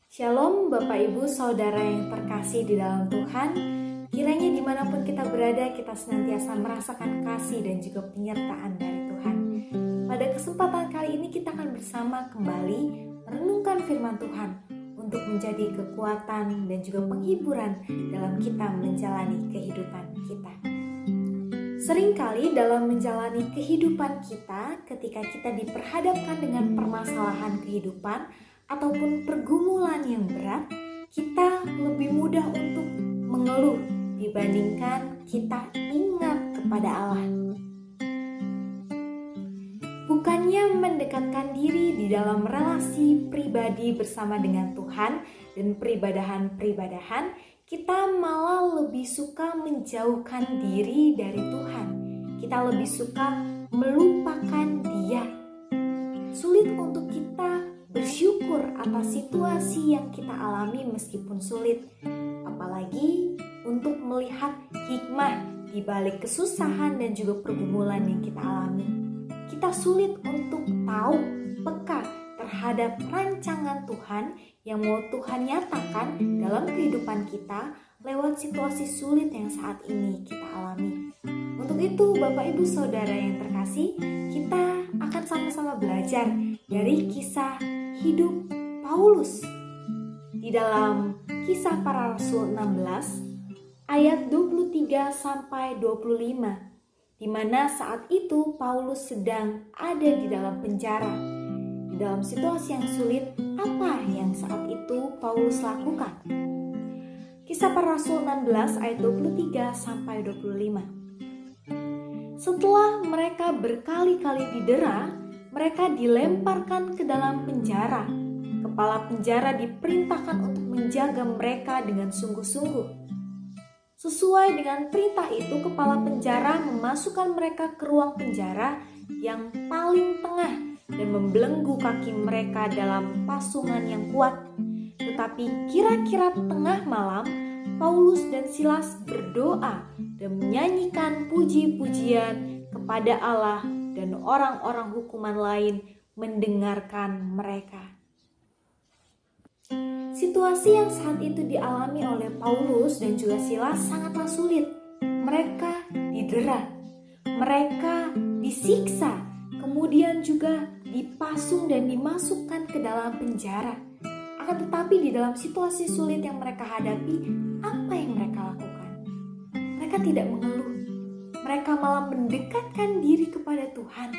Shalom Bapak Ibu Saudara yang terkasih di dalam Tuhan. Kiranya dimanapun kita berada, kita senantiasa merasakan kasih dan juga penyertaan dari Tuhan. Pada kesempatan kali ini kita akan bersama kembali merenungkan firman Tuhan untuk menjadi kekuatan dan juga penghiburan dalam kita menjalani kehidupan kita. Seringkali dalam menjalani kehidupan kita, ketika kita diperhadapkan dengan permasalahan kehidupan ataupun pergumulan yang berat, kita lebih mudah untuk mengeluh dibandingkan kita ingat kepada Allah. Bukannya mendekatkan diri di dalam relasi pribadi bersama dengan Tuhan dan peribadahan-peribadahan, kita malah lebih suka menjauhkan diri dari Tuhan. Kita lebih suka melupakan Dia. Sulit untuk kita bersyukur atas situasi yang kita alami meskipun sulit, apalagi untuk melihat hikmah di balik kesusahan dan juga pergumulan yang kita alami. Kita sulit untuk tahu peka terhadap rancangan Tuhan yang mau Tuhan nyatakan dalam kehidupan kita lewat situasi sulit yang saat ini kita alami. Untuk itu Bapak Ibu Saudara yang terkasih, kita akan sama-sama belajar dari kisah hidup Paulus di dalam Kisah Para Rasul 16 ayat 23 sampai 25, di mana saat itu Paulus sedang ada di dalam penjara. Di dalam situasi yang sulit, apa yang saat itu Paulus lakukan? Kisah Para Rasul 16 ayat 23 sampai 25. Setelah mereka berkali-kali didera, mereka dilemparkan ke dalam penjara. Kepala penjara diperintahkan untuk menjaga mereka dengan sungguh-sungguh. Sesuai dengan perintah itu, kepala penjara memasukkan mereka ke ruang penjara yang paling tengah dan membelenggu kaki mereka dalam pasungan yang kuat. Tetapi kira-kira tengah malam, Paulus dan Silas berdoa dan menyanyikan puji-pujian kepada Allah, dan orang-orang hukuman lain mendengarkan mereka. Situasi yang saat itu dialami oleh Paulus dan juga Silas sangatlah sulit. Mereka didera, mereka disiksa, kemudian juga dipasung dan dimasukkan ke dalam penjara. Akan tetapi di dalam situasi sulit yang mereka hadapi, apa yang mereka lakukan? Mereka tidak mengeluh. Mereka malah mendekatkan diri kepada Tuhan.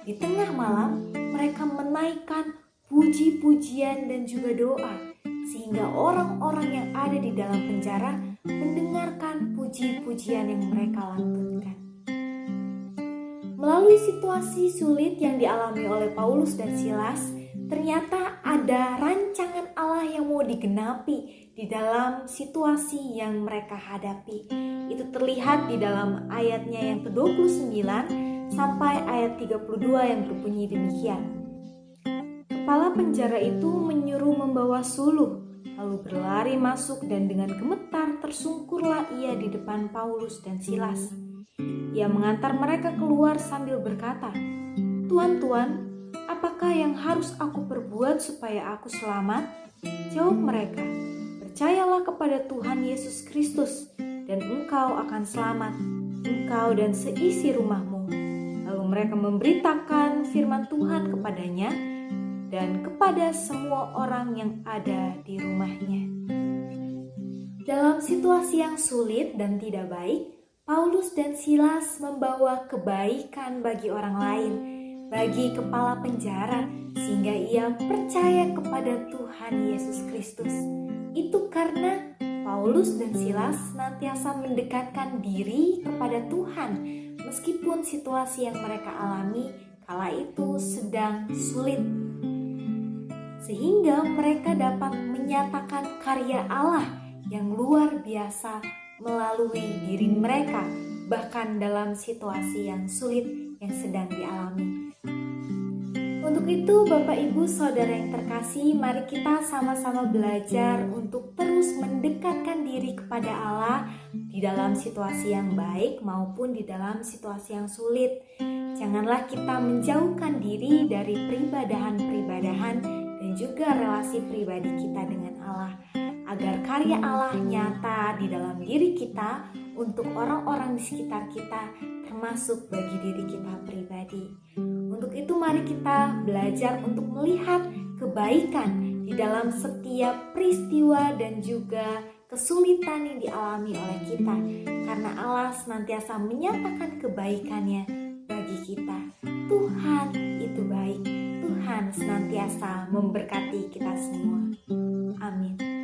Di tengah malam, mereka menaikkan puji-pujian dan juga doa, sehingga orang-orang yang ada di dalam penjara mendengarkan puji-pujian yang mereka lantunkan. Melalui situasi sulit yang dialami oleh Paulus dan Silas, ternyata ada rancangan Allah yang mau digenapi di dalam situasi yang mereka hadapi. Itu terlihat di dalam ayatnya yang ke-29 sampai ayat 32 yang berbunyi demikian. Kepala penjara itu menyuruh membawa suluh, lalu berlari masuk dan dengan gemetar tersungkurlah ia di depan Paulus dan Silas. Ia mengantar mereka keluar sambil berkata, "Tuan-tuan, apakah yang harus aku perbuat supaya aku selamat?" Jawab mereka, "Percayalah kepada Tuhan Yesus Kristus, dan engkau akan selamat, engkau dan seisi rumahmu." Lalu mereka memberitakan firman Tuhan kepadanya dan kepada semua orang yang ada di rumahnya. Dalam situasi yang sulit dan tidak baik, Paulus dan Silas membawa kebaikan bagi orang lain, bagi kepala penjara, sehingga ia percaya kepada Tuhan Yesus Kristus. Itu karena Paulus dan Silas senantiasa mendekatkan diri kepada Tuhan, meskipun situasi yang mereka alami kala itu sedang sulit. Sehingga mereka dapat menyatakan karya Allah yang luar biasa melalui diri mereka, bahkan dalam situasi yang sulit yang sedang dialami. Untuk itu Bapak Ibu Saudara yang terkasih, mari kita sama-sama belajar untuk terus mendekatkan diri kepada Allah di dalam situasi yang baik maupun di dalam situasi yang sulit. Janganlah kita menjauhkan diri dari peribadahan-peribadahan dan juga menjaga relasi pribadi kita dengan Allah, agar karya Allah nyata di dalam diri kita untuk orang-orang di sekitar kita, termasuk bagi diri kita pribadi. Untuk itu mari kita belajar untuk melihat kebaikan di dalam setiap peristiwa dan juga kesulitan yang dialami oleh kita, karena Allah senantiasa menyatakan kebaikannya bagi kita. Tuhan itu baik. Tuhan senantiasa memberkati kita semua. Amin.